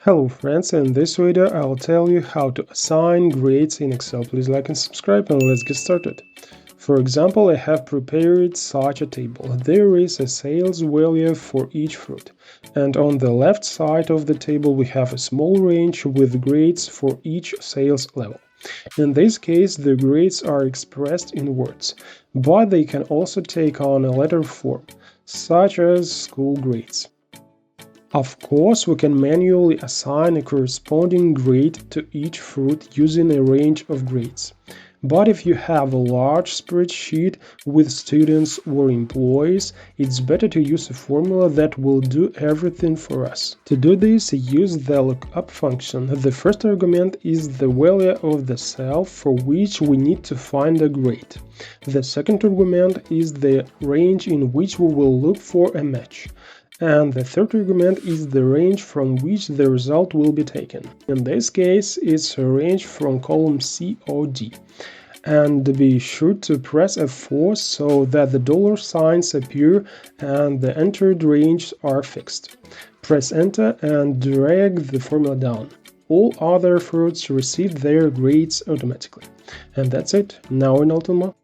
Hello friends, in this video I'll tell you how to assign grades in Excel. Please like and subscribe and let's get started. For example, I have prepared such a table. There is a sales value for each fruit, and on the left side of the table we have a small range with grades for each sales level. In this case, the grades are expressed in words, but they can also take on a letter form, such as school grades. Of course, we can manually assign a corresponding grade to each fruit using a range of grades. But if you have a large spreadsheet with students or employees, it's better to use a formula that will do everything for us. To do this, use the lookup function. The first argument is the value of the cell for which we need to find a grade. The second argument is the range in which we will look for a match. And the third argument is the range from which the result will be taken. In this case, it's a range from column C or D. And be sure to press F4 so that the dollar signs appear and the entered ranges are fixed. Press Enter and drag the formula down. All other fruits receive their grades automatically. And that's it. Now in Ultima.